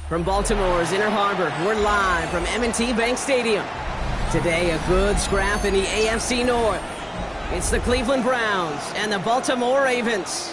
From Baltimore's Inner Harbor, we're live from M&T Bank Stadium. Today, a good scrap in the AFC North. It's the Cleveland Browns and the Baltimore Ravens.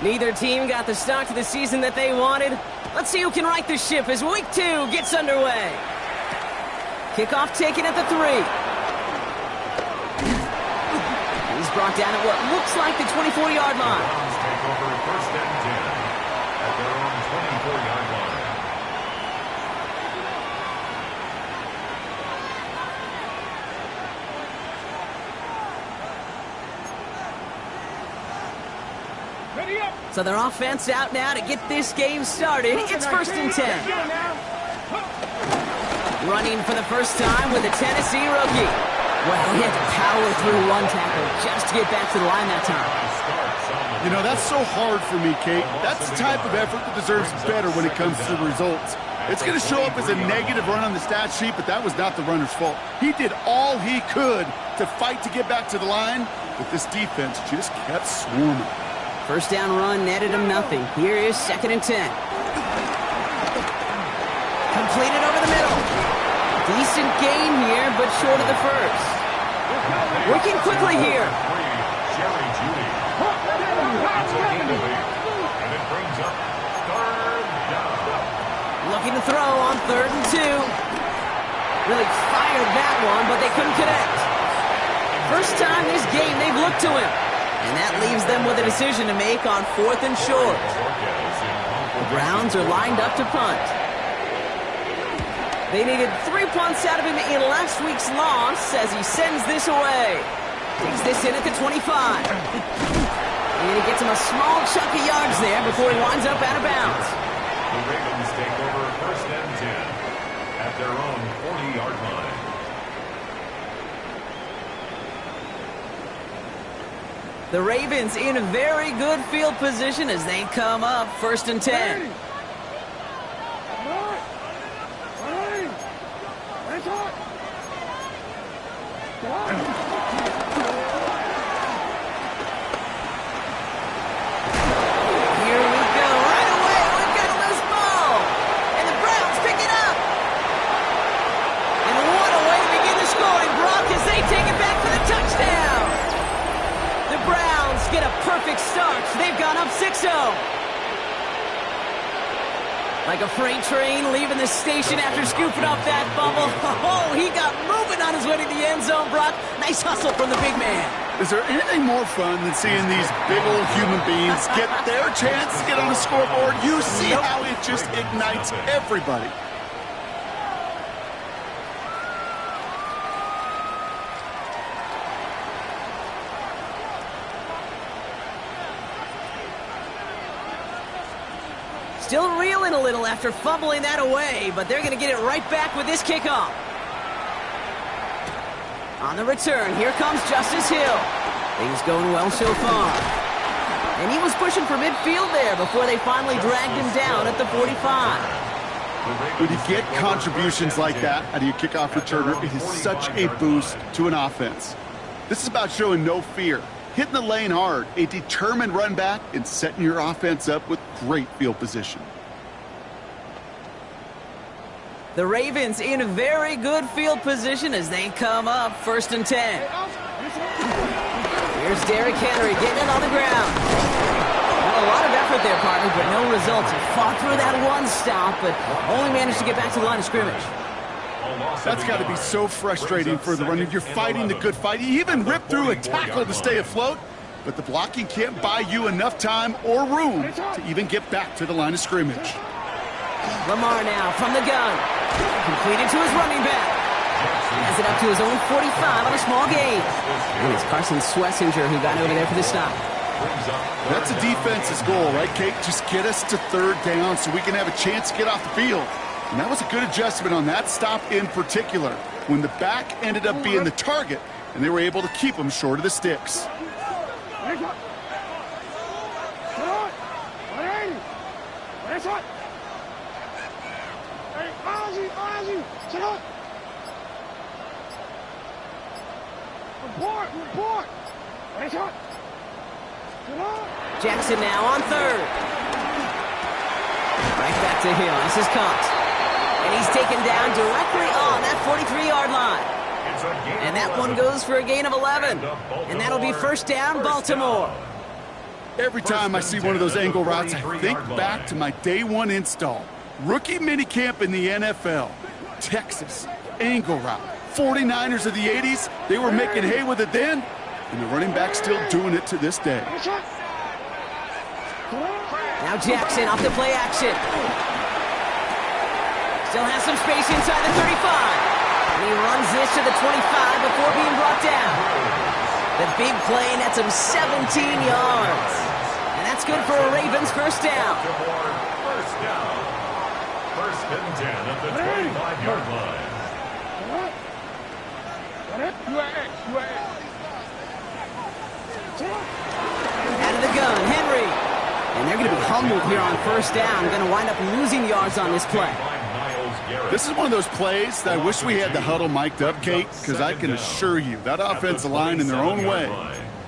Neither team got the start to the season that they wanted. Let's see who can right the ship as week 2 gets underway. Kickoff taken at the 3. He's brought down at what looks like the 24-yard line. Browns take over first and 10 at their own 24-yard line. So their offense out now to get this game started. It's first and 10. Running for the first time with a Tennessee rookie. Well, he had to power through one tackle just to get back to the line that time. You know, that's so hard for me, Kate. That's the type of effort that deserves better when it comes to the results. It's going to show up as a negative run on the stat sheet, but that was not the runner's fault. He did all he could to fight to get back to the line, but this defense just kept swarming. First down run netted him nothing. Here is second and 10. Completed over the middle. Decent gain here, but short of the first. Working quickly here. Jerry Judy. That's a gain of 8. And it brings up third down. Looking to throw on third and 2. Really fired that one, but they couldn't connect. First time this game they've looked to him. And that leaves them with a decision to make on fourth and short. The Browns are lined up to punt. They needed 3 punts out of him in last week's loss as he sends this away. Takes this in at the 25. And he gets him a small chunk of yards there before he winds up out of bounds. The Ravens take over first and 10 at their own 40-yard line. The Ravens in a very good field position as they come up first and 10. Here we go. Right away, we've got a loose ball. And the Browns pick it up. And what a way to begin the scoring, Brock, as they take it back for the touchdown. The Browns get a perfect start. They've gone up 6-0. Like a freight train leaving the station after scooping up that fumble. Oh, he got moving on his way to the end zone, Brock. Nice hustle from the big man. Is there anything more fun than seeing these big old human beings get their chance to get on the scoreboard? You see how it just ignites everybody. Still reeling a little after fumbling that away, but they're going to get it right back with this kickoff. On the return, here comes Justice Hill. Things going well so far. And he was pushing for midfield there before they finally dragged him down at the 45. When you get contributions like that out of your kickoff returner, it is such a boost to an offense. This is about showing no fear, hitting the lane hard, a determined run back, and setting your offense up with great field position. The Ravens in a very good field position as they come up first and 10. Here's Derrick Henry getting it on the ground. Well, a lot of effort there, partner, but no results. He fought through that one stop, but only managed to get back to the line of scrimmage. That's got to be so frustrating for the runner. You're fighting the good fight. You even ripped through a tackle to stay afloat, but the blocking can't buy you enough time or room to even get back to the line of scrimmage. Lamar now from the gun. Completed to his running back. Has it up to his own 45 on a small gain. And it's Carson Swessinger who got over there for the stop. That's a defense's goal, right, Kate? Just get us to third down so we can have a chance to get off the field. And that was a good adjustment on that stop in particular, when the back ended up being the target, and they were able to keep him short of the sticks. Jackson now on third. Right back to Hill. This is Cox. And he's taken down directly on that 43-yard line. And that one goes for a gain of 11. And that'll be first down, Baltimore. Every time I see one of those angle routes, I think back to my day one install. Rookie minicamp in the NFL. Texas, angle route. 49ers of the 80s, they were making hay with it then, and the running back's still doing it to this day. Now Jackson off the play action. Still has some space inside the 35. And he runs this to the 25 before being brought down. The big play nets him 17 yards. And that's good for a Ravens first down. First down. First and 10 at the 25-yard line. Out of the gun, Henry. And they're going to be humbled here on first down. Going to wind up losing yards on this play. This is one of those plays that I wish we had the huddle mic'd up, Kate, because I can assure you that offensive line in their own way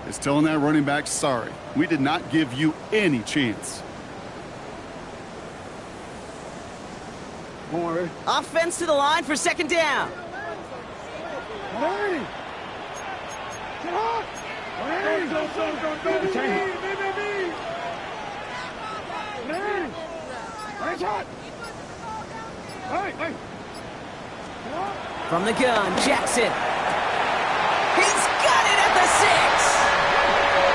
is telling that running back, sorry, we did not give you any chance. Offense to the line for second down. From the gun, Jackson. He's got it at the 6.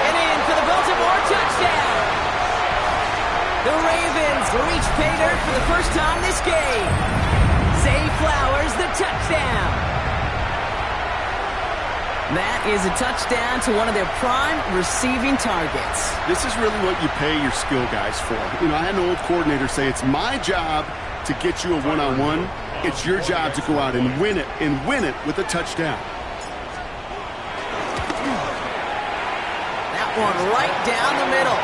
And in for the Baltimore touchdown. The Ravens reach pay dirt for the first time this game. Zay Flowers, the touchdown. That is a touchdown to one of their prime receiving targets. This is really what you pay your skill guys for. You know, I had an old coordinator say it's my job to get you a one-on-one. It's your job to go out and win it with a touchdown. That one right down the middle.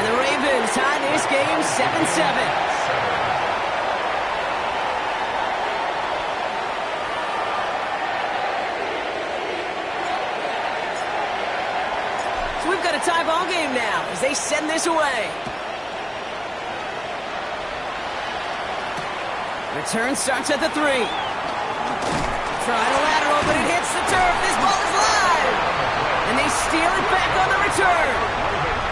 And the Ravens tie this game 7-7. So we've got a tie ball game now as they send this away. Return starts at the 3. Try to lateral, but it hits the turf. This ball is live. And they steal it back on the return.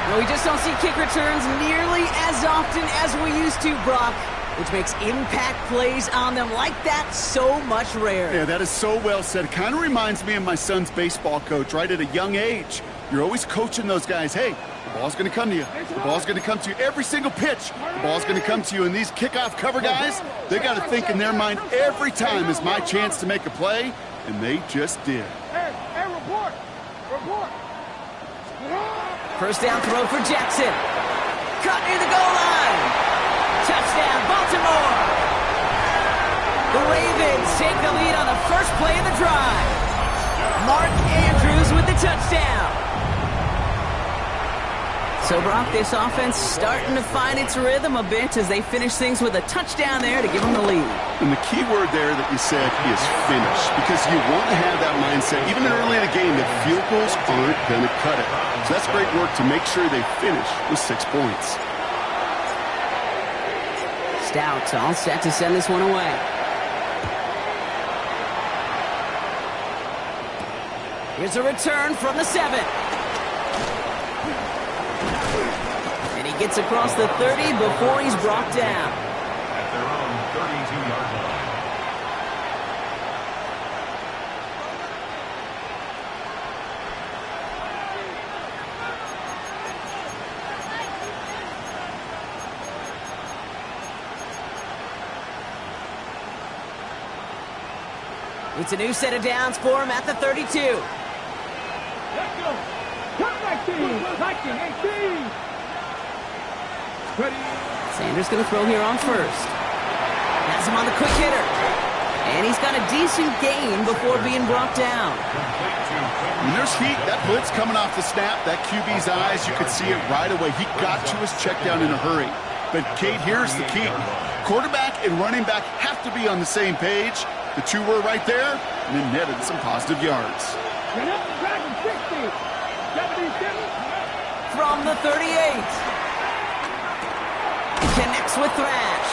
Well, we just don't see kick returns nearly as often as we used to, Brock, which makes impact plays on them like that so much rarer. Yeah, that is so well said. It kind of reminds me of my son's baseball coach, right at a young age. You're always coaching those guys, hey, the ball's going to come to you. The ball's going to come to you every single pitch. The ball's going to come to you. And these kickoff cover guys, they got to think in their mind every time is my chance to make a play, and they just did. Hey, report. First down throw for Jackson. Cut near the goal line. Touchdown, Baltimore. The Ravens take the lead on the first play of the drive. Mark Andrews with the touchdown. So, Brock, this offense starting to find its rhythm a bit as they finish things with a touchdown there to give them the lead. And the key word there that you said is finish, because you want to have that mindset, even early in the game, that field goals aren't going to cut it. So that's great work to make sure they finish with 6 points. Stout all set to send this one away. Here's a return from the 7. And he gets across the 30 before he's brought down. At their own 32-yard line. It's a new set of downs for him at the 32. Let's go. Come 18. Ready. Sanders going to throw here on first. Has him on the quick hitter. And he's got a decent gain before being brought down. When there's heat, that blitz coming off the snap, that QB's eyes, you could see it right away. He got to his check down in a hurry. But, Kate, here's the key. Quarterback and running back have to be on the same page. The two were right there, and then netted some positive yards. From the 38. Connects with Thrash.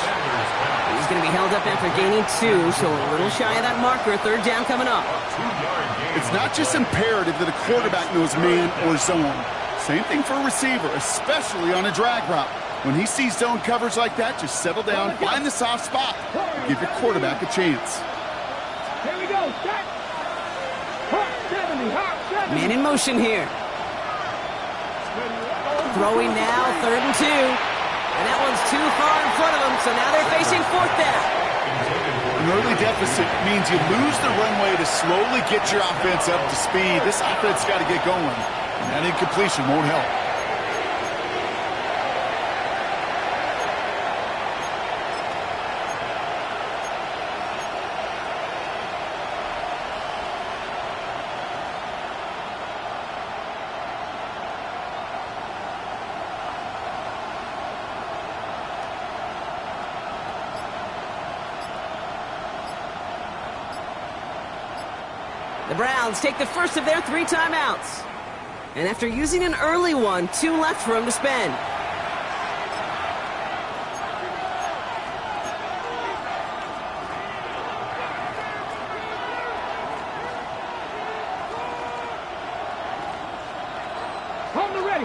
He's going to be held up after gaining 2, so a little shy of that marker. Third down coming up. It's not just imperative that a quarterback knows man or zone. Same thing for a receiver, especially on a drag route. When he sees zone coverage like that, just settle down, find the soft spot, and give your quarterback a chance. Here we go. Set. Hot 70. Man in motion here. Throwing now, 3rd and 2. And that one's too far in front of them, so now they're facing 4th down. An early deficit means you lose the runway to slowly get your offense up to speed. This offense got to get going, and that incompletion won't help. The Browns take the first of their 3 timeouts. And after using an early one, 2 left for him to spend.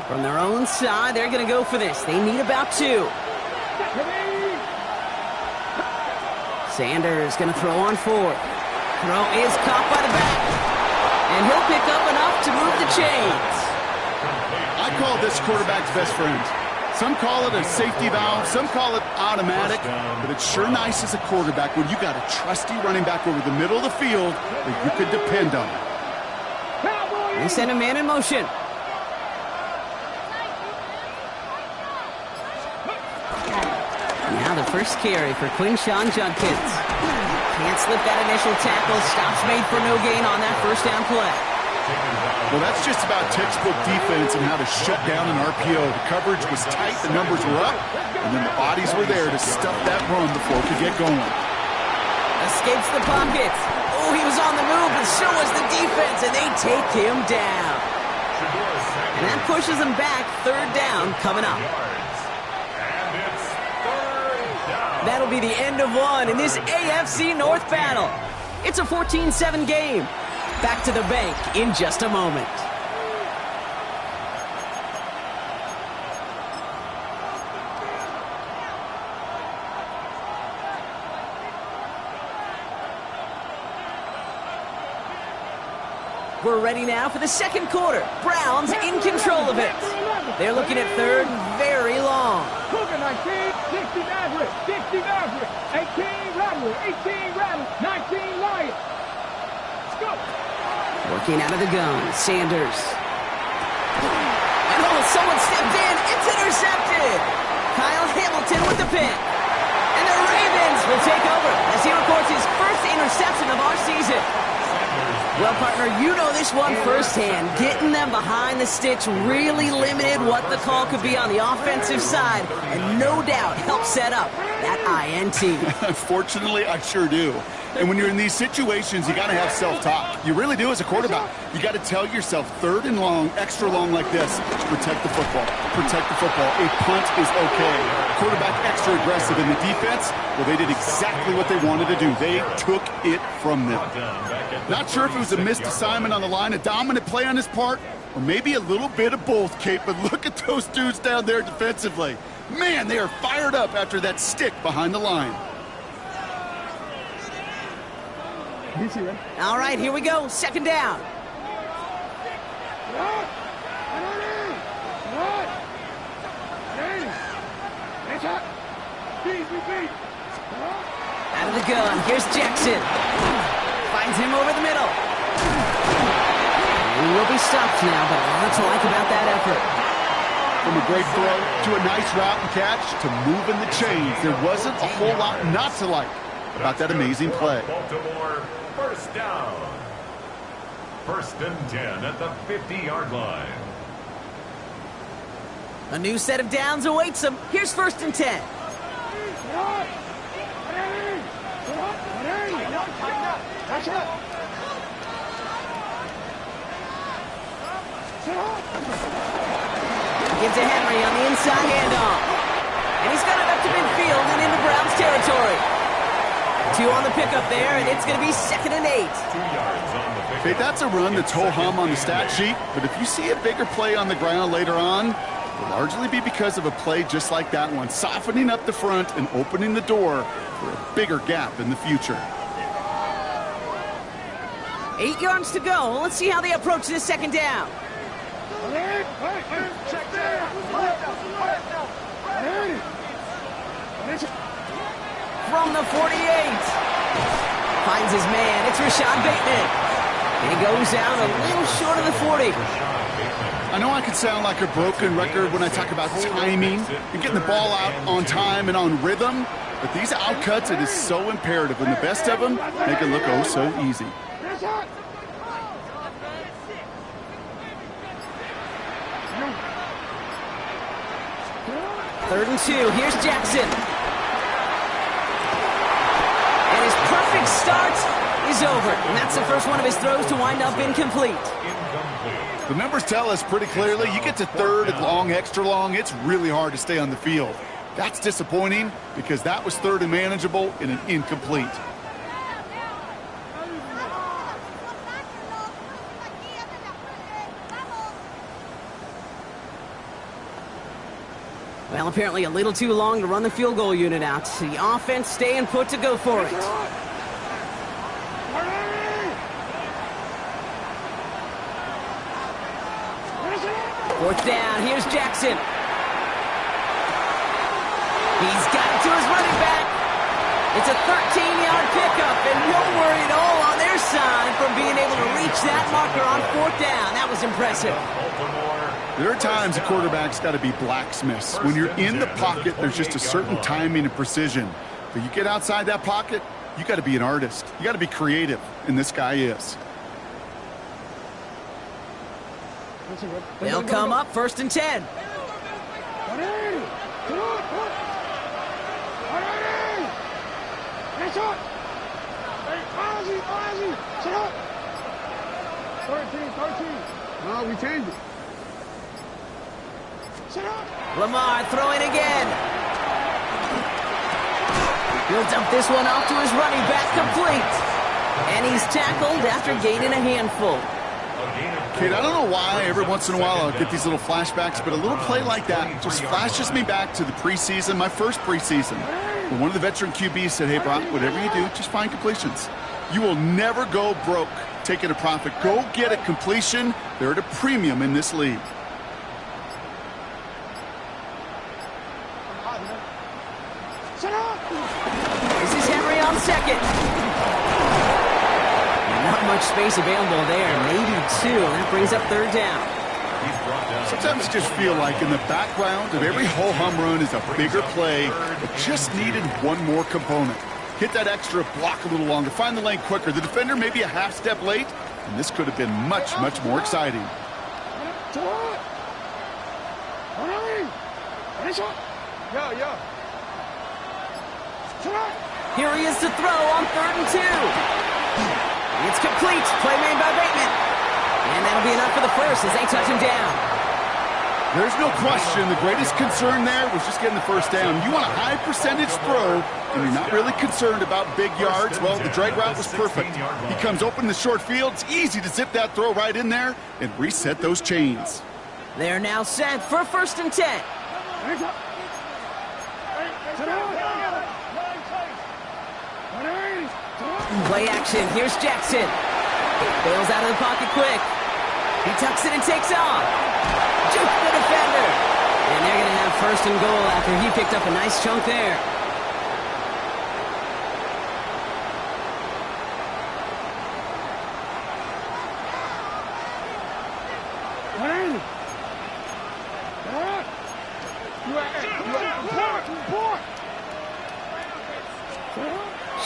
From their own side, they're going to go for this. They need about 2. Sanders going to throw on 4th. Throw is caught by the back. And he'll pick up enough to move the chains. I call this quarterback's best friend. Some call it a safety valve, some call it automatic, but it's sure nice as a quarterback when you got a trusty running back over the middle of the field that you could depend on. They send a man in motion. Now the first carry for Quinshawn Judkins. Can't slip that initial tackle. Stops made for no gain on that first down play. Well, that's just about textbook defense and how to shut down an RPO. The coverage was tight, the numbers were up, and then the bodies were there to stuff that run before it could get going. Escapes the pocket. Oh, he was on the move, but so was the defense, and they take him down. And that pushes him back. 3rd down coming up. That'll be the end of one in this AFC North battle. It's a 14-7 game. Back to the bank in just a moment. We're ready now for the second quarter. Browns in control of it. They're looking at 3rd and very long. 60 Maverick, 18 Rattler, 18 Rattler, 19 Lion. Let's go. Working out of the gun, Sanders. And oh, someone stepped in. It's intercepted. Kyle Hamilton with the pick. And the Ravens will take over as he records his first interception of our season. Well, partner, you know this one firsthand. Getting them behind the sticks really limited what the call could be on the offensive side, and no doubt helped set up that INT. Unfortunately, I sure do. And when you're in these situations, you got to have self-talk. You really do as a quarterback. You got to tell yourself 3rd and long, extra long like this, protect the football. Protect the football. A punt is okay. Quarterback extra aggressive in the defense, well, they did exactly what they wanted to do. They took it from them. Not sure if it was a missed assignment on the line, a dominant play on his part, or maybe a little bit of both, Kate, but look at those dudes down there defensively. Man, they are fired up after that stick behind the line. All right, here we go. 2nd down. Out of the gun. Here's Jackson. Finds him over the middle. He will be stopped now, but a lot to like about that effort. From a great throw to a nice route and catch to moving the chains, there wasn't a whole lot not to like about that amazing play. Baltimore, first down. 1st and 10 at the 50-yard line. A new set of downs awaits him. Here's 1st and 10. Gives to Henry on the inside handoff. And he's got it up to midfield and into Browns territory. 2 on the pickup there, and it's going to be 2nd and 8. 2 yards on the pickup. Okay, that's a run that's ho-hum on the stat sheet, but if you see a bigger play on the ground later on, it'll largely be because of a play just like that one, softening up the front and opening the door for a bigger gap in the future. 8 yards to go. Let's see how they approach this 2nd down. From the 48. Finds his man. It's Rashad Bateman. And he goes out a little short of the 40. I know I can sound like a broken record when I talk about timing and getting the ball out on time and on rhythm, but these outcuts, it is so imperative, and the best of them make it look oh so easy. 3rd and 2. Here's Jackson. And his perfect start is over. And that's the first one of his throws to wind up incomplete. The numbers tell us pretty clearly, you get to 3rd and long, extra long, it's really hard to stay on the field. That's disappointing because that was 3rd and manageable in an incomplete. Well, apparently a little too long to run the field goal unit out. The offense staying put to go for it. 4th down. Here's Jackson. He's got it to his running back. It's a 13-yard pickup, and no worry at all on their side from being able to reach that marker on 4th down. That was impressive. There are times a quarterback's got to be blacksmiths. When you're in the pocket, there's just a certain timing and precision. But you get outside that pocket, you got to be an artist. You got to be creative, and this guy is. They'll come up 1st and 10. No, we changed it. Lamar throwing again. He'll dump this one off to his running back, complete. And he's tackled after gaining a handful. Kid, I don't know why every once in a while I'll get these little flashbacks, but a little play like that just flashes me back to the preseason, my first preseason. When one of the veteran QBs said, hey, Brock, whatever you do, just find completions. You will never go broke taking a profit. Go get a completion. They're at a premium in this league. This is Henry on 2nd. Not much space available there. Maybe 2. That brings up 3rd down. Sometimes I just feel like in the background of every ho-hum run is a bigger play that just needed one more component. Hit that extra block a little longer. Find the lane quicker. The defender may be a half step late, and this could have been much, much more exciting. Here he is to throw on 3rd and 2. It's complete. Play made by Bateman. And that'll be enough for the first as they touch him down. There's no question the greatest concern there was just getting the first down. You want a high percentage throw, and you're not really concerned about big yards. Well, the drag route was perfect. He comes open in the short field. It's easy to zip that throw right in there and reset those chains. They're now set for 1st and 10. Play action. Here's Jackson. Bails out of the pocket quick. He tucks it and takes off. Juke the defender. And they're going to have 1st and goal after he picked up a nice chunk there.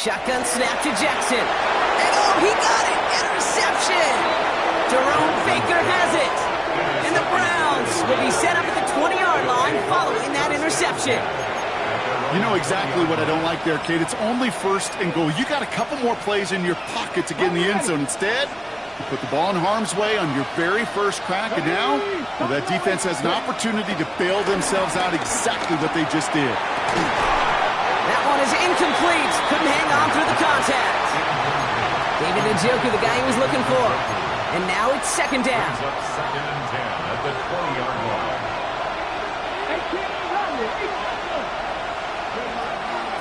Shotgun snap to Jackson. And oh, he got it! Interception! Jerome Baker has it. And the Browns will be set up at the 20-yard line following that interception. You know exactly what I don't like there, Kate. It's only 1st and goal. You got a couple more plays in your pocket to get in the end zone. Instead, you put the ball in harm's way on your very first crack, and now, well, that defense has an opportunity to bail themselves out exactly what they just did. That one is incomplete. Couldn't hang on through the contact. David Njoku, the guy he was looking for. And now it's 2nd down. Second and 10 at the 20-yard line.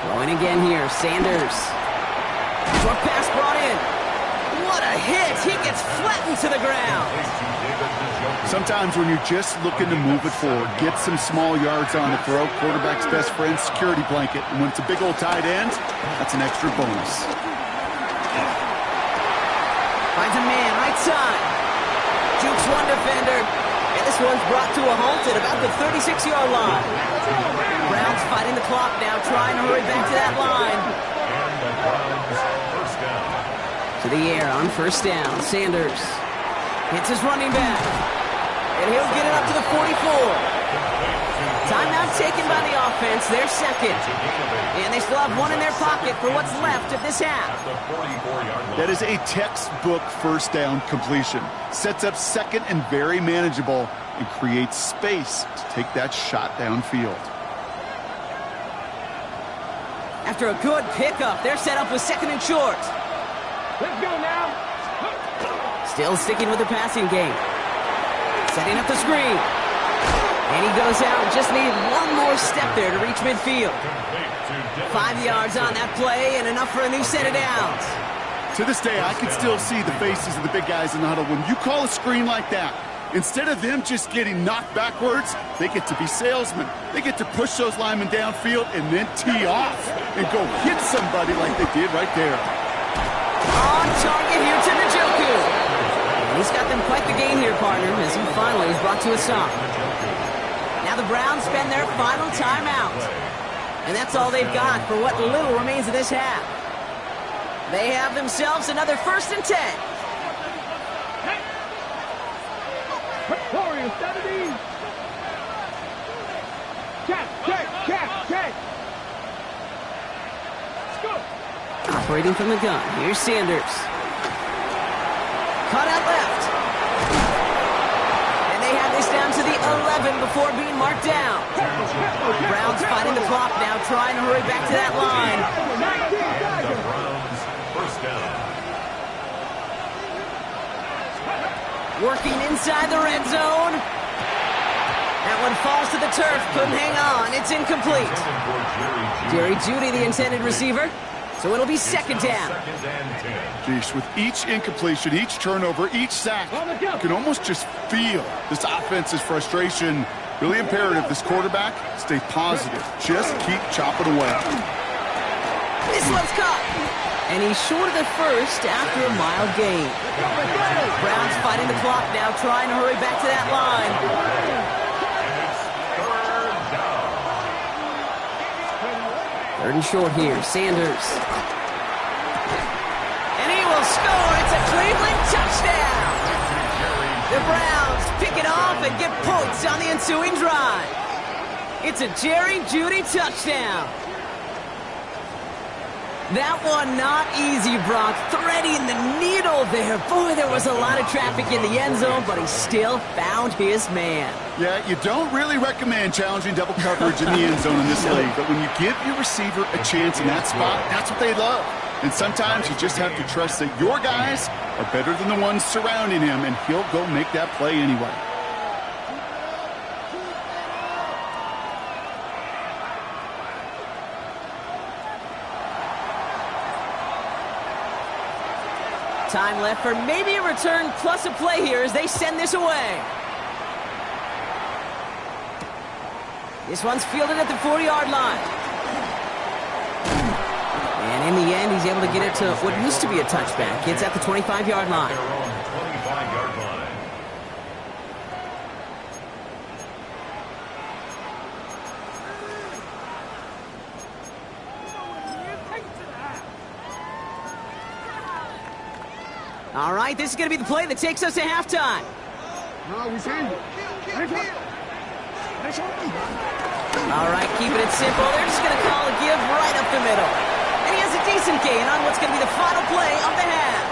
Throwing again here, Sanders. Short pass brought in. What a hit! He gets flattened to the ground. Sometimes when you're just looking to move it forward, get some small yards on the throw, quarterback's best friend, security blanket. And when it's a big old tight end, that's an extra bonus. Finds a man, right side. Jukes one defender. And this one's brought to a halt at about the 36-yard line. Browns fighting the clock now, trying to hurry back to that line. And the Browns first down. To the air on 1st down. Sanders hits his running back. And he'll get it up to the 44. Timeout taken by the offense. They're 2nd. And they still have one in their pocket for what's left of this half. That is a textbook 1st down completion. Sets up 2nd and very manageable and creates space to take that shot downfield. After a good pickup, they're set up with 2nd and short. Let's go now. Still sticking with the passing game. Setting up the screen. And he goes out. Just need one more step there to reach midfield. 5 yards on that play and enough for a new set of downs. To this day, I can still see the faces of the big guys in the huddle. When you call a screen like that, instead of them just getting knocked backwards, they get to be salesmen. They get to push those linemen downfield and then tee off and go hit somebody like they did right there. On target here to Njoku. He's got them quite the game here, partner, as he finally is brought to a stop. Now the Browns spend their final timeout. And that's all they've got for what little remains of this half. They have themselves another 1st and 10. Warriors, 70. Check. Let's go. Operating from the gun. Here's Sanders. Cut out left. And they have this down to the 11 before being marked down. Browns fighting the clock now, trying to hurry back to that line. And the Browns first down. Working inside the red zone. That one falls to the turf. Couldn't hang on. It's incomplete. Jerry Jeudy, the intended receiver. So it'll be 2nd down. Second and 10. Geez, with each incompletion, each turnover, each sack, you can almost just feel this offense's frustration. Really imperative this quarterback stay positive. Just keep chopping away. This one's caught. And he's short of the 1st after a mild gain. Browns fighting the clock now, trying to hurry back to that line. And it's 3rd down. 3rd and short here, Sanders. And he will score. It's a Cleveland touchdown. The Browns pick it off and get points on the ensuing drive. It's a Jerry Jeudy touchdown. That one not easy, Brock. Threading the needle there. Boy, there was a lot of traffic in the end zone, but he still found his man. Yeah, you don't really recommend challenging double coverage in the end zone in this league, but when you give your receiver a chance in that spot, that's what they love. And sometimes you just have to trust that your guys are better than the ones surrounding him, and he'll go make that play anyway. Time left for maybe a return plus a play here as they send this away. This one's fielded at the 40-yard line. And in the end, he's able to get it to what used to be a touchback. It's at the 25-yard line. Their own 25-yard line. All right, this is going to be the play that takes us to halftime. No, we send it. All right, keeping it simple. They're just going to call a give right up the middle. And he has a decent gain on what's going to be the final play of the half.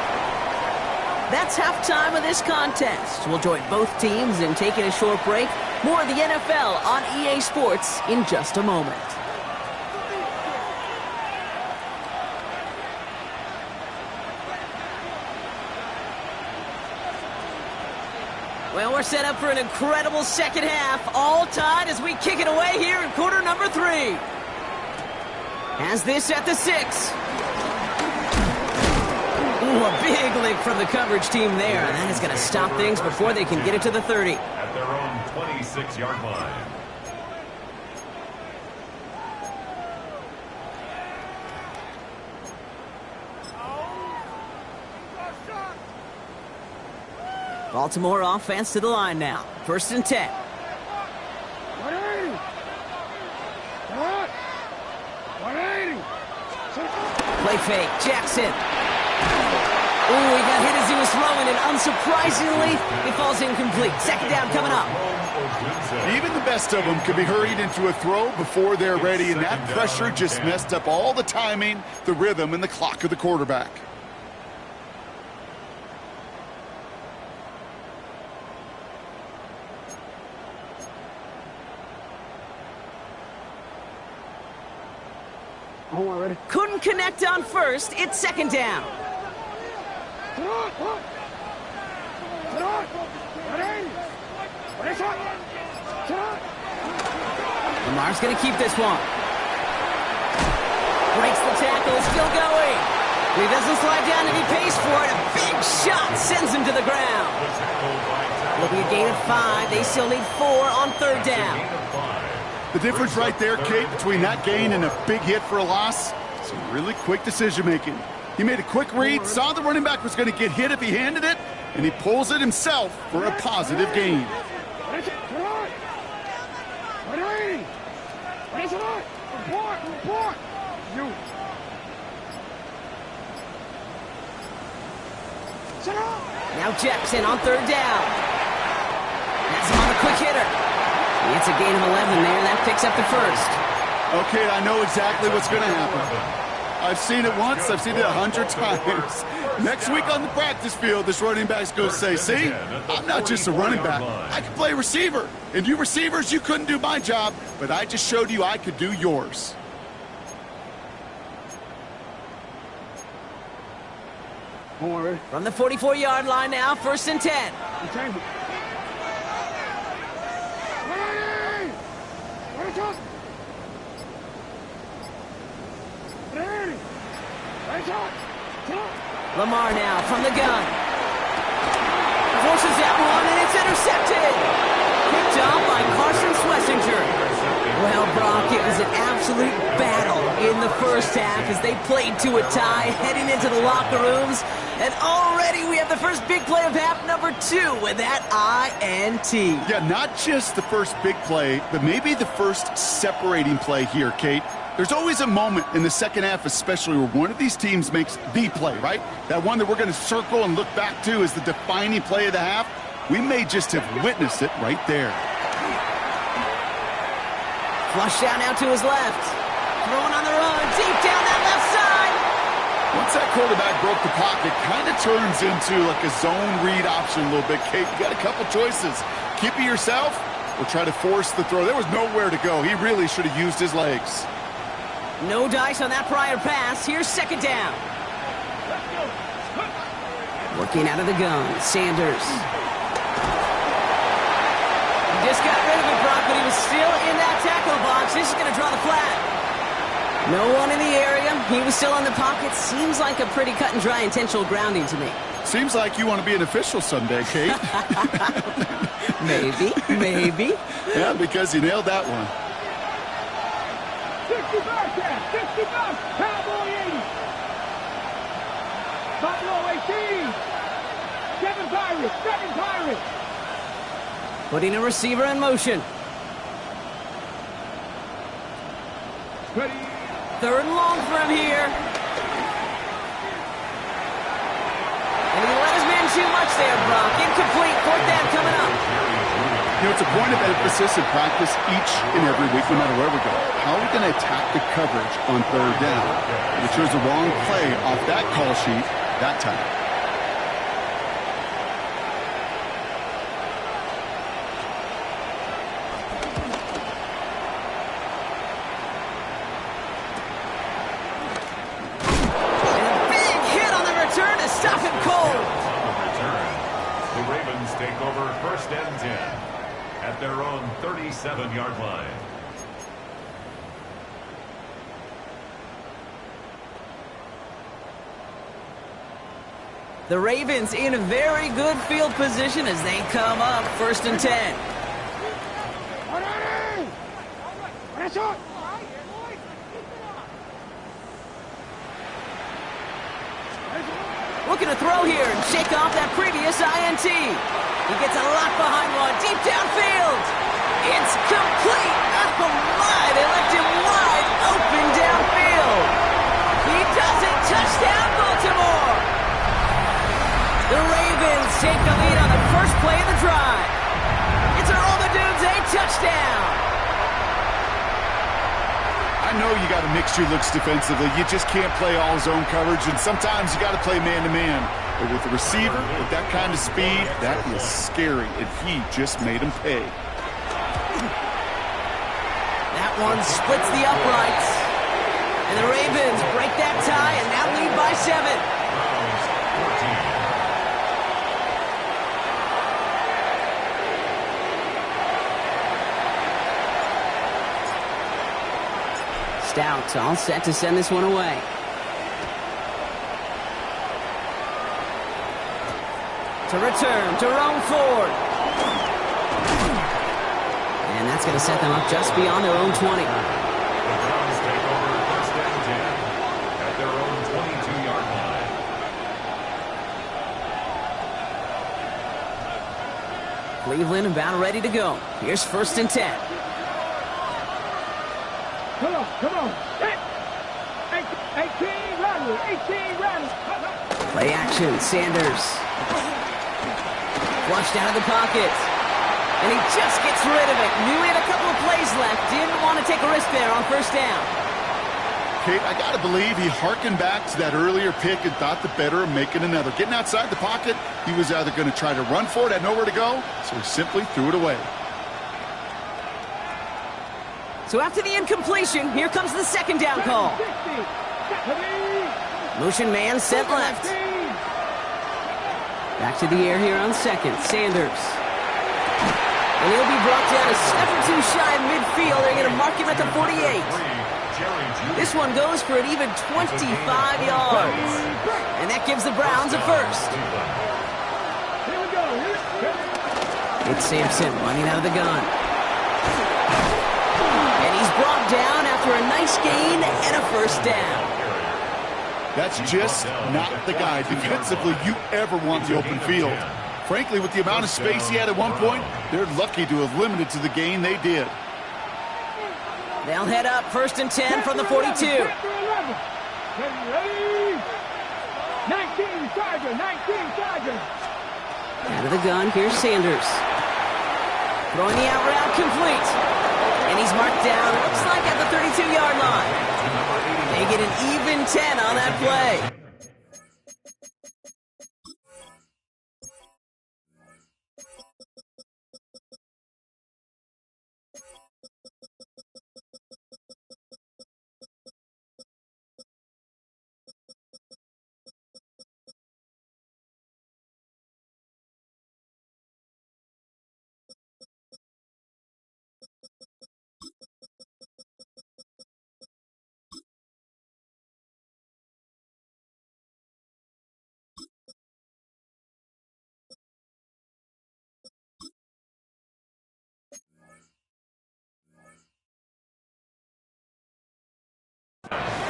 That's halftime of this contest. We'll join both teams in taking a short break. More of the NFL on EA Sports in just a moment. Well, we're set up for an incredible second half. All tied as we kick it away here in quarter number 3. Has this at the 6. Ooh, a big lick from the coverage team there. And that is going to stop things before they can get it to the 30. At their own 26-yard line. Baltimore offense to the line now. 1st and 10. Play fake. Jackson. Ooh, he got hit as he was throwing, and unsurprisingly, it falls incomplete. 2nd down coming up. Even the best of them could be hurried into a throw before they're ready, and that pressure just messed up all the timing, the rhythm, and the clock of the quarterback. Couldn't connect on 1st. It's 2nd down. Lamar's going to keep this one. Breaks the tackle, still going. He doesn't slide down and he pays for it. A big shot sends him to the ground. Looking at gain of 5. They still need 4 on 3rd down. The difference right there, Kate, between that gain and a big hit for a loss, some really quick decision-making. He made a quick read, saw the running back was going to get hit if he handed it, and he pulls it himself for a positive gain. Now Jackson on 3rd down. That's him on a quick hitter. It's a gain of 11 there. That picks up the 1st. Okay, I know exactly what's going to happen. I've seen it once. I've seen it 100 times. Next week on the practice field, this running back's going to say, see, I'm not just a running back. I can play receiver. And you receivers, you couldn't do my job, but I just showed you I could do yours. From the 44-yard line now, 1st and 10. Lamar now from the gun. Forces that one, and it's intercepted. Picked off by Carson Schlesinger. Well, Brock, it was an absolute battle in the 1st half as they played to a tie, heading into the locker rooms. And already we have the first big play of half number 2 with that INT. Yeah, not just the first big play, but maybe the first separating play here, Kate. There's always a moment in the second half, especially where one of these teams makes the play, right? That one that we're going to circle and look back to as the defining play of the half. We may just have witnessed it right there. Flush down now to his left. Throwing on the run, deep down that left side. Once that quarterback broke the pocket, kind of turns into like a zone read option a little bit, Kate. You got a couple choices. Keep it yourself or try to force the throw. There was nowhere to go. He really should have used his legs. No dice on that prior pass. Here's 2nd down. Working out of the gun, Sanders. He just got rid of it, Brock, but he was still in that tackle box. This is going to draw the flag. No one in the area. He was still in the pocket. Seems like a pretty cut and dry intentional grounding to me. Seems like you want to be an official someday, Kate. Maybe. Yeah, because you nailed that one. 65, 65, Cowboy 80. Buffalo 18. 7 Pirates. Putting a receiver in motion. Ready. 3rd and long for him here. And he let too much there, Brock. Incomplete. Fourth down coming up. You know, it's a point of emphasis in practice each and every week, no matter where we go. How are we going to attack the coverage on third down? We chose the wrong play off that call sheet that time. And a big hit on the return to stop him cold. On the return, the Ravens take over 1st and 10 at their own 37-yard line. The Ravens in a very good field position as they come up 1st and 10. Looking to throw here and shake off that previous INT. He gets a lot behind one, deep downfield. It's complete. Oh my, they left him wide open downfield. He does it. Touchdown, Baltimore. The Ravens take the lead on the first play of the drive. It's a roll the dudes, a touchdown. I know you got to mix your looks defensively. You just can't play all zone coverage, and sometimes you got to play man-to-man. But with the receiver, with that kind of speed, that is scary, and he just made him pay. That one splits the uprights. And the Ravens break that tie and now lead by 7. Browns 14. Stout all set to send this one away. To return to roam forward. And that's going to set them up just beyond their own 20. The Browns take over 1st and 10 at their own 22-yard line. Cleveland about ready to go. Here's 1st and 10. Come on. 18 runners. Play action, Sanders. Flushed out of the pocket. And he just gets rid of it. Knew he had a couple of plays left. Didn't want to take a risk there on 1st down. Kate, I got to believe he hearkened back to that earlier pick and thought the better of making another. Getting outside the pocket, he was either going to try to run for it, had nowhere to go, so he simply threw it away. So after the incompletion, here comes the 2nd down call. Motion man sent left. Back to the air here on 2nd. Sanders. And he'll be brought down a step or two shy of midfield. They're going to mark him at the 48. This one goes for an even 25 yards. And that gives the Browns a first. It's Sampson running out of the gun. And he's brought down after a nice gain and a 1st down. That's just not the guy defensively you ever want the open field. Frankly, with the amount of space he had at one point, they're lucky to have limited to the gain they did. They'll head up 1st and 10 from the 42. 19 Charger. Out of the gun, here's Sanders. Throwing the out route complete. And he's marked down, looks like at the 32-yard line. They get an even 10 on that play.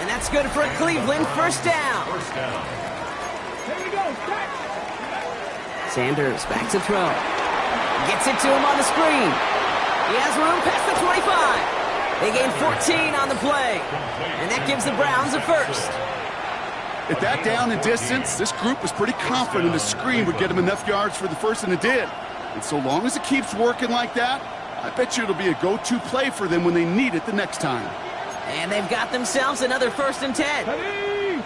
And that's good for Cleveland. 1st down. Here we go. Sanders back to throw. Gets it to him on the screen. He has room past the 25. They gain 14 on the play. And that gives the Browns a first. At that down and distance, this group was pretty confident the screen would get them enough yards for the first, and it did. And so long as it keeps working like that, I bet you it'll be a go-to play for them when they need it the next time. And they've got themselves another 1st and 10.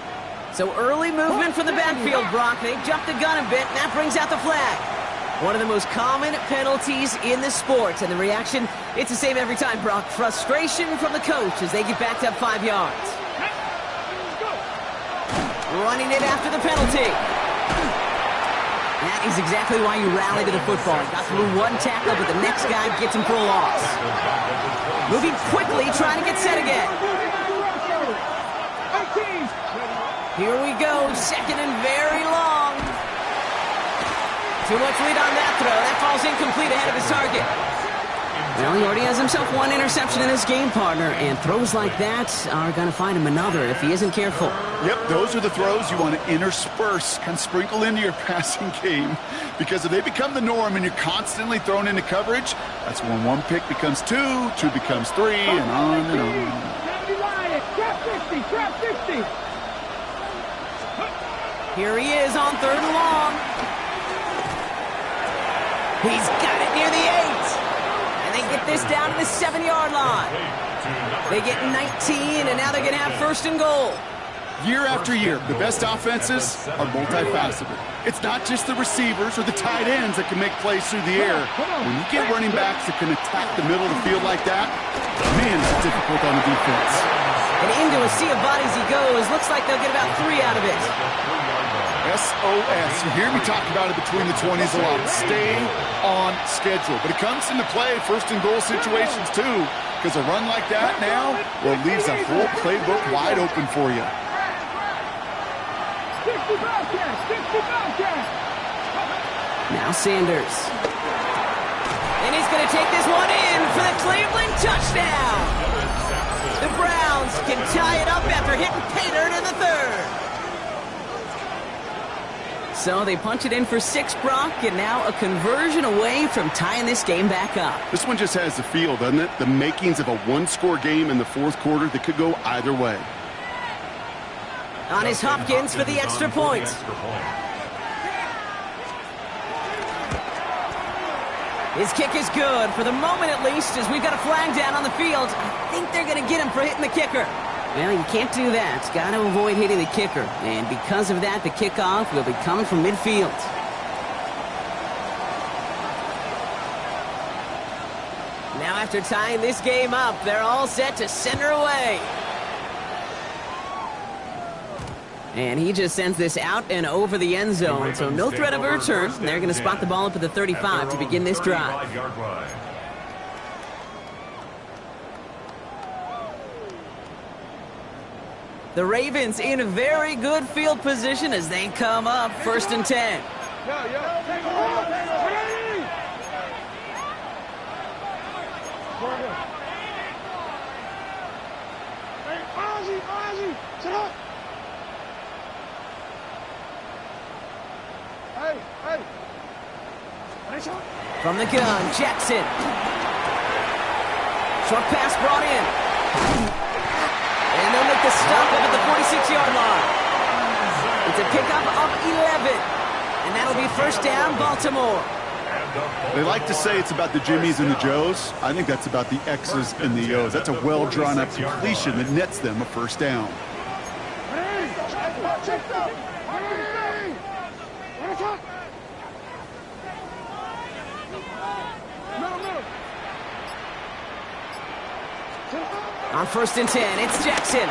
So early movement from the backfield, Brock. They jumped the gun a bit, and that brings out the flag. One of the most common penalties in the sport, and the reaction, it's the same every time, Brock. Frustration from the coach as they get backed up 5 yards. Running it after the penalty. That is exactly why you rally to the football. He got through one tackle, but the next guy gets him for a loss. Moving quickly, trying to get set again. Here we go, 2nd and very long. Too much lead on that throw. That falls incomplete ahead of his target. Well, he already has himself 1 interception in his game, partner, and throws like that are going to find him another if he isn't careful. Yep, those are the throws you want to intersperse, kind of sprinkle into your passing game, because if they become the norm and you're constantly thrown into coverage, that's when 1 pick becomes 2, 2 becomes 3, and on and on. Here he is on 3rd and long. He's got it near the 8. And they get this down to the 7-yard line. They get 19, and now they're going to have 1st and goal. Year after year, the best offenses are multifaceted. It's not just the receivers or the tight ends that can make plays through the air. When you get running backs that can attack the middle of the field like that, man, it's difficult on the defense. And into a sea of bodies he goes. Looks like they'll get about 3 out of it. SOS. You hear me talk about it between the 20s a lot. Stay on schedule. But it comes into play 1st and goal situations too, because a run like that now, well, it leaves a whole playbook wide open for you. Now Sanders. And he's going to take this one in for the Cleveland touchdown. The Browns can tie it up after hitting pay dirt in the 3rd. So they punch it in for 6, Brock, and now a conversion away from tying this game back up. This one just has the feel, doesn't it? The makings of a 1-score game in the 4th quarter that could go either way. On his Hopkins for the extra point. His kick is good, for the moment at least, as we've got a flag down on the field. I think they're going to get him for hitting the kicker. Well, you can't do that. Got to avoid hitting the kicker. And because of that, the kickoff will be coming from midfield. Now after tying this game up, they're all set to send her away. And he just sends this out and over the end zone, so no threat of a return. They're going to spot the ball up at the 35 to begin this drive. The Ravens in a very good field position as they come up 1st and 10. From the gun, Jackson. Short pass brought in. And they'll make the stop up at the 46-yard line. It's a pickup of 11. And that'll be 1st down, Baltimore. They like to say it's about the Jimmies and the Joes. I think that's about the X's and the O's. That's a well-drawn-up completion that nets them a 1st down. On 1st and 10, it's Jackson.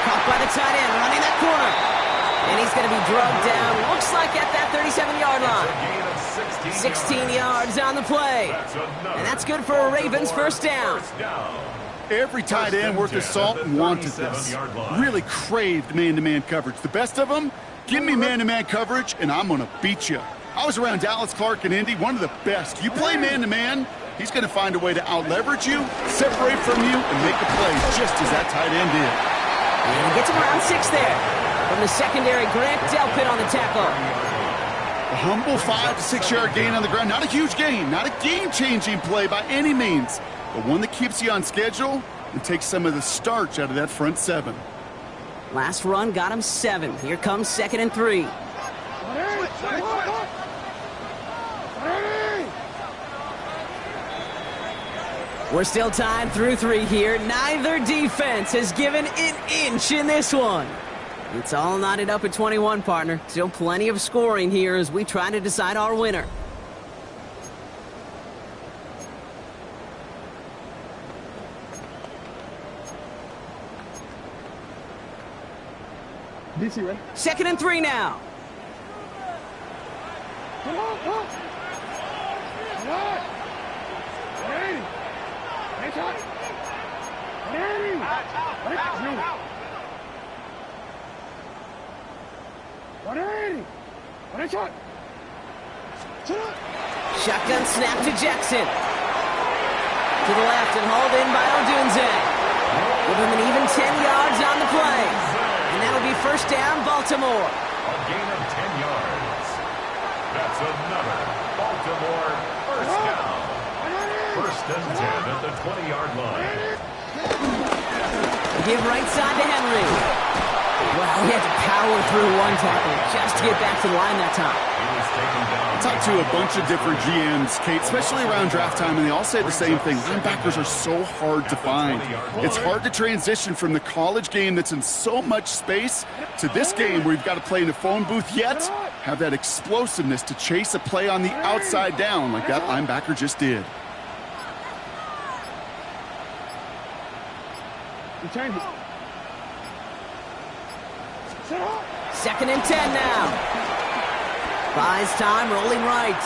Caught by the tight end, running that corner. And he's going to be drugged down, looks like at that 37-yard line. 16 yards on the play. And that's good for a Ravens 1st down. Every tight end worth his salt wanted this. Really craved man-to-man coverage. The best of them, give me man-to-man coverage, and I'm going to beat you. I was around Dallas Clark and Indy, one of the best. You play man-to-man, he's going to find a way to out-leverage you, separate from you, and make a play just as that tight end did. And he gets him around 6 there. From the secondary, Grant Delpit on the tackle. A humble 5 to 6 yard gain on the ground. Not a huge gain, not a game-changing play by any means, but one that keeps you on schedule and takes some of the starch out of that front 7. Last run got him 7. Here comes 2nd and 3. We're still tied through 3 here. Neither defense has given an inch in this one. It's all knotted up at 21, partner. Still plenty of scoring here as we try to decide our winner. DC, right? 2nd and 3 now. Come on, come on. Come on. 180. Nice shot. 180. 180. Nice shot. Shotgun snap to Jackson. To the left and hauled in by Odunze. Give him an even 10 yards on the play. And that'll be first down, Baltimore. A gain of 10 yards. That's another Baltimore first down. First and 10 at the 20-yard line. Give right side to Henry. Well, he had to power through one tackle just to get back to the line that time. He was taken down. I talked to a bunch of different GMs, Kate, especially around draft time, and they all say the same thing. Linebackers are so hard to find. It's hard to transition from the college game that's in so much space to this game where you've got to play in a phone booth, yet have that explosiveness to chase a play on the outside down like that linebacker just did. You change it. 2nd and 10 now. Buys time, rolling right.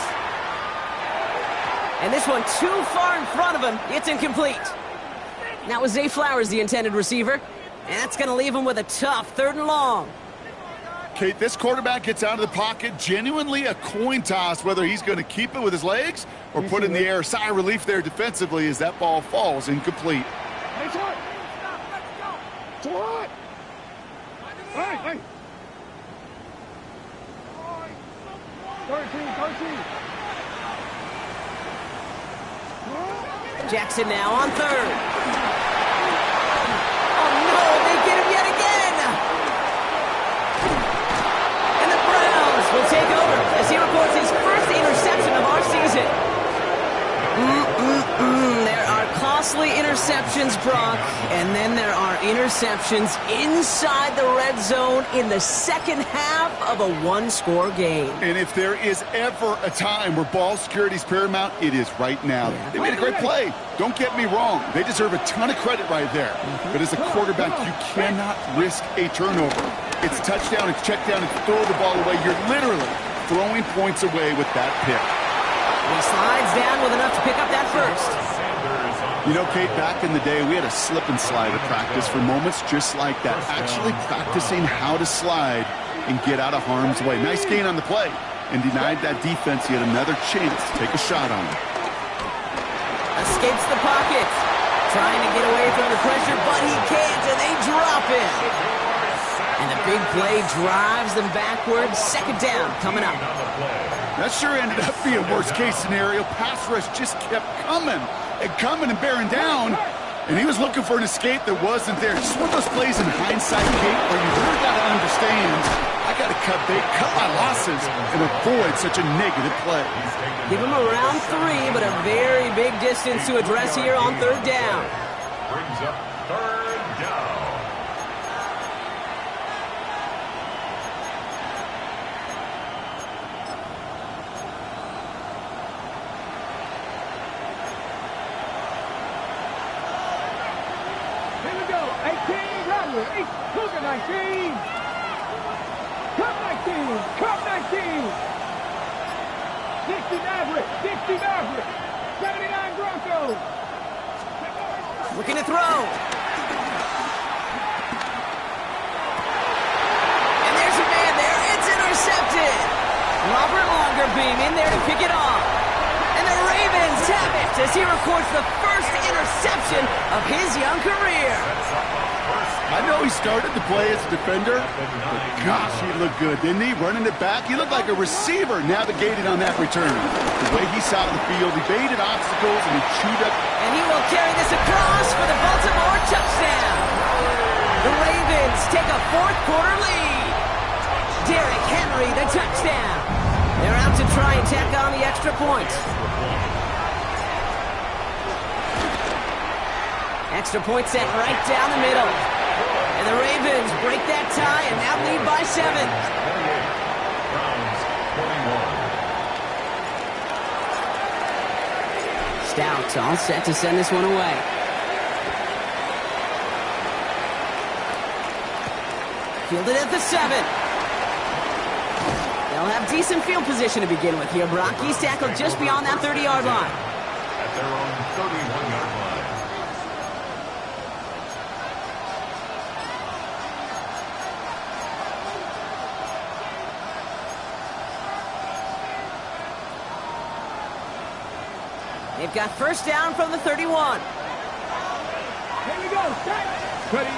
And this one too far in front of him. It's incomplete. Now was Zay Flowers the intended receiver. And that's going to leave him with a tough 3rd and long. Kate, this quarterback gets out of the pocket, genuinely a coin toss whether he's going to keep it with his legs or put it in the air. Sigh of relief there defensively as that ball falls incomplete. Hey, shot. Let's go. Hey. 13. Jackson now on 3rd. Oh no, they get him yet again! And the Browns will take over as he records his first interception of our season. There are costly interceptions, Brock, and then there are interceptions inside the red zone in the second half of a one-score game. And if there is ever a time where ball security is paramount, it is right now. They made a great play. Don't get me wrong. They deserve a ton of credit right there. But as a quarterback, you cannot risk a turnover. It's touchdown, it's check down, it's throw the ball away. You're literally throwing points away with that pick. He slides down with enough to pick up that first. You know, Kate, back in the day, we had a slip and slide at practice for moments just like that. Actually practicing how to slide and get out of harm's way. Nice gain on the play and denied that defense yet another chance to take a shot on him. Escapes the pocket. Trying to get away from the pressure, but he can't, and they drop him. And the big play drives them backwards. 2nd down coming up. That sure ended up being worst-case scenario. Pass rush just kept coming and bearing down, and he was looking for an escape that wasn't there. Just one of those plays in hindsight, Kate, where you really got to understand, I got to cut my losses and avoid such a negative play. Give him around 3, but a very big distance to address here on 3rd down. Brings up 3rd down. Here we go. 18, Radler. look at 19. Come 19. 60 Maverick. 79 Broncos. Looking to throw. And there's a man there. It's intercepted. Robert Longer being in there to pick it off. And the Ravens have it as he records the first interception of his young career. I know he started the play as a defender, but gosh, he looked good, didn't he? Running it back, he looked like a receiver navigating on that return. The way he saw the field, he baited obstacles and he chewed up. And he will carry this across for the Baltimore touchdown. The Ravens Ravens take a fourth-quarter lead. Derrick Henry, the touchdown. They're out to try and tack on the extra points. Extra point set right down the middle. And the Ravens break that tie and now lead by 7. Browns 21. Stout all set to send this one away. Fielded at the 7. They'll have decent field position to begin with here. Brock, he's tackled just beyond that 30-yard line. At their own 31-yard line. They've got first down from the 31. Here we go. Set. Ready.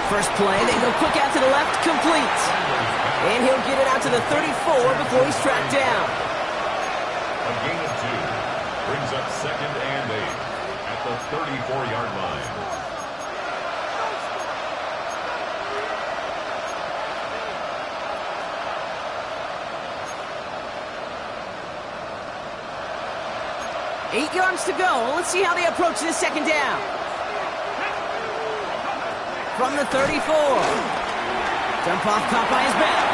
First play, they go quick out to the left, complete. And he'll get it out to the 34 before he's tracked down. A gain of 2 brings up 2nd and 8 at the 34-yard line. Eight yards to go. Let's see how they approach this second down. From the 34. Dump off caught by his back.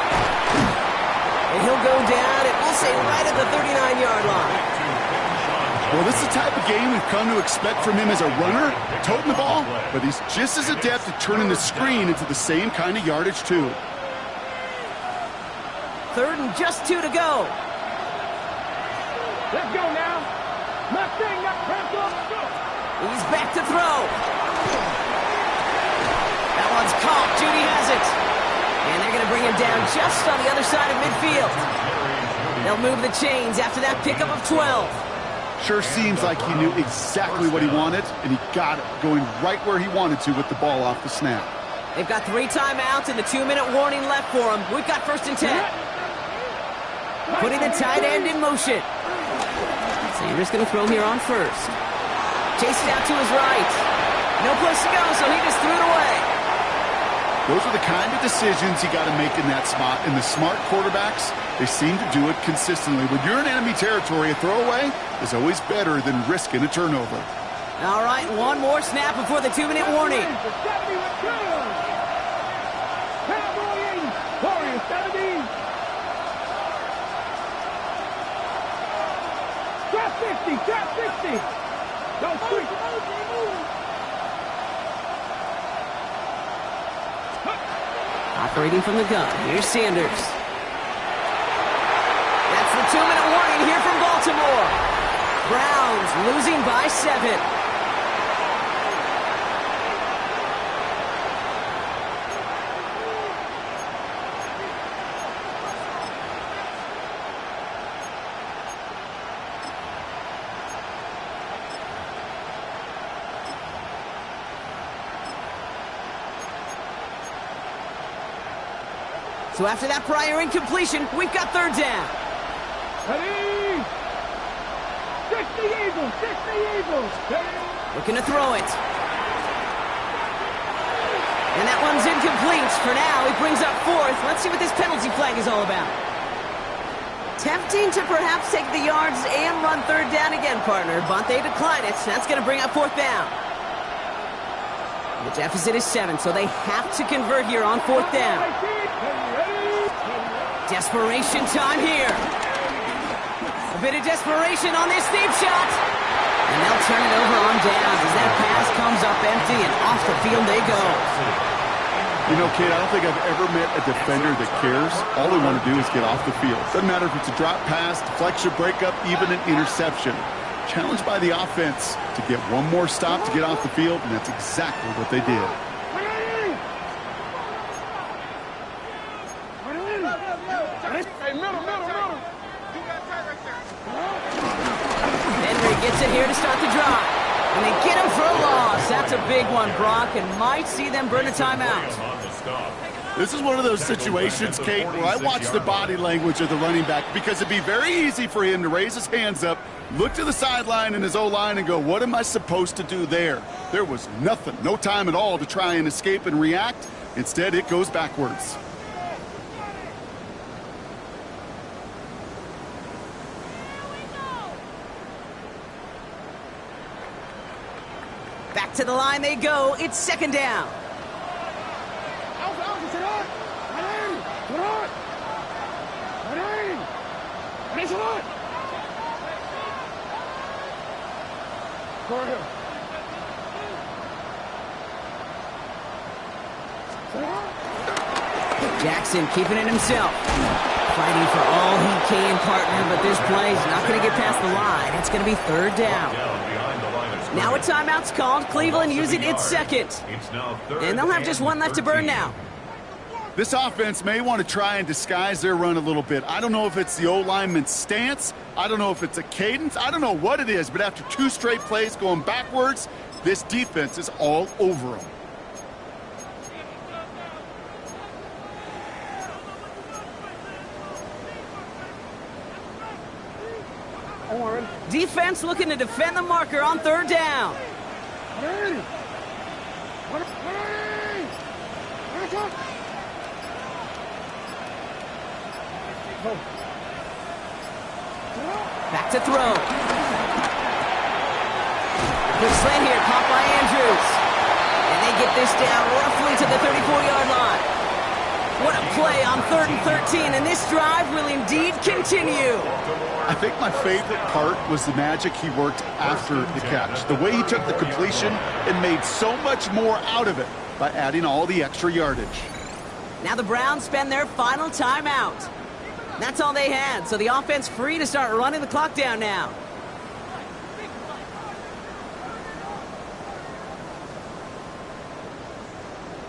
And he'll go down, and we'll say right at the 39-yard line. Well, this is the type of game we've come to expect from him as a runner, toting the ball, but he's just as adept at turning the screen into the same kind of yardage, too. 3rd and just 2 to go. Let's go now. Nothing, not cancel. He's back to throw. That one's caught. Judy has it. And they're going to bring him down just on the other side of midfield. They'll move the chains after that pickup of 12. Sure seems like he knew exactly what he wanted, and he got it, going right where he wanted to with the ball off the snap. They've got 3 timeouts and the 2-minute warning left for him. We've got 1st and 10. Putting the tight end in motion. Sanders going to throw here on 1st. Chasing out to his right. No place to go, so he just threw it away. Those are the kind of decisions you got to make in that spot. And the smart quarterbacks, they seem to do it consistently. When you're in enemy territory, a throwaway is always better than risking a turnover. All right, one more snap before the 2-minute warning. Warriors 70. Drop 50, drop 50. Don't switch. Operating from the gun, here's Sanders. That's the 2-minute warning here from Baltimore. Browns losing by 7. So after that prior incompletion, we've got 3rd down. Ready? 60 Eagles, 60 Eagles. Looking to throw it. And that one's incomplete. For now, he brings up 4th. Let's see what this penalty flag is all about. Tempting to perhaps take the yards and run 3rd down again, partner, but they decline it. That's going to bring up 4th down. The deficit is 7, so they have to convert here on 4th down. Desperation time here. A bit of desperation on this deep shot. And they'll turn it over on down as that pass comes up empty and off the field they go. You know, Kate, I don't think I've ever met a defender that cares. All they want to do is get off the field. Doesn't matter if it's a drop pass, deflection, breakup, even an interception. Challenged by the offense to get one more stop to get off the field, and that's exactly what they did. Henry gets it here to start the drive. And they get him for a loss. That's a big one, Brock, and might see them burn a timeout. This is one of those situations, Kate, where I watch the body language of the running back because it'd be very easy for him to raise his hands up, Look to the sideline in his O-line and go, what am I supposed to do there? There was nothing, no time at all to try and escape and react. Instead, it goes backwards. Back to the line they go. It's second down. Jackson keeping it himself. Fighting for all he can, partner, but this play's not going to get past the line. It's going to be third down. Now a timeout's called. Cleveland using its second. And they'll have just one left to burn now. This offense may want to try and disguise their run a little bit. I don't know if it's the O-lineman's stance. I don't know if it's a cadence. I don't know what it is, but after 2 straight plays going backwards, this defense is all over them. Defense looking to defend the marker on third down. Back to throw. Good slant here, caught by Andrews. And they get this down roughly to the 34-yard line. What a play on 3rd and 13, and this drive will indeed continue. I think my favorite part was the magic he worked after the catch. The way he took the completion and made so much more out of it by adding all the extra yardage. Now the Browns spend their final timeout. That's all they had, so the offense free to start running the clock down now.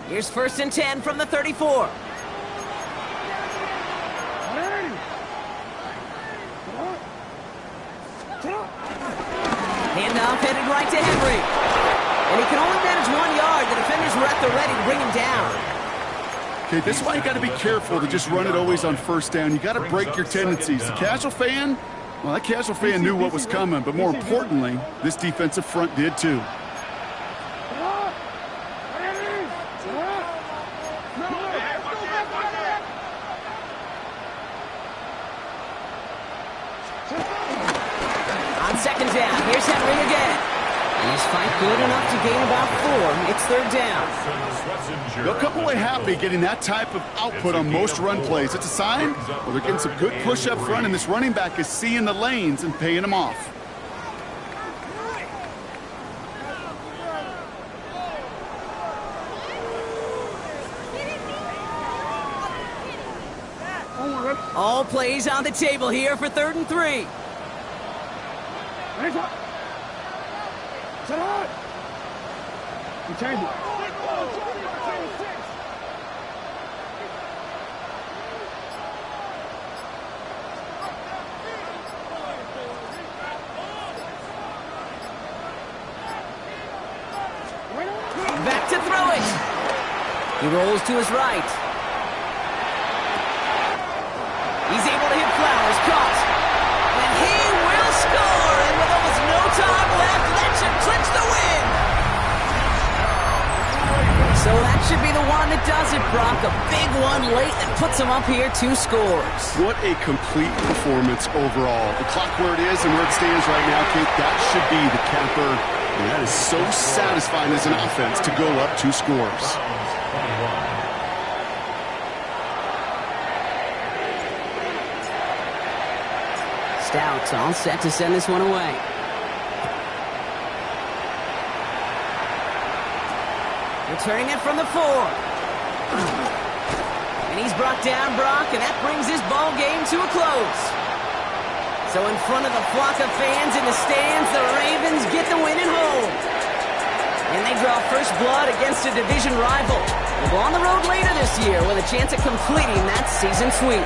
Here's 1st and 10 from the 34. Handoff headed right to Henry. And he can only manage 1 yard. The defenders were at the ready to bring him down. Okay, this is why you got to be careful to just run it always on 1st down. You got to break your tendencies. The casual fan, well, that casual fan knew what was coming, but more importantly, this defensive front did too. On 2nd down, here's Henry again. And his fight good enough to gain about 4. It's 3rd down. They'll come away happy getting that type of output on most run plays. It's a sign, well, they're getting some good push up front, and this running back is seeing the lanes and paying them off. All plays on the table here for 3rd and 3. Back to throw it. He rolls to his right. He's able to hit Flowers, caught. And he will score. And with almost no time left, that should clinch the win. So that should be the one that does it, Brock. A big one late that puts him up here 2 scores. What a complete performance overall. The clock where it is and where it stands right now, Kate, that should be the capper. And that is so satisfying as an offense to go up 2 scores. Stout all set to send this one away. Returning it from the 4. And he's brought down, Brock, and that brings this ball game to a close. So in front of the flock of fans in the stands, the Ravens get the win at home. And they draw first blood against a division rival. They'll go on the road later this year with a chance at completing that season sweep.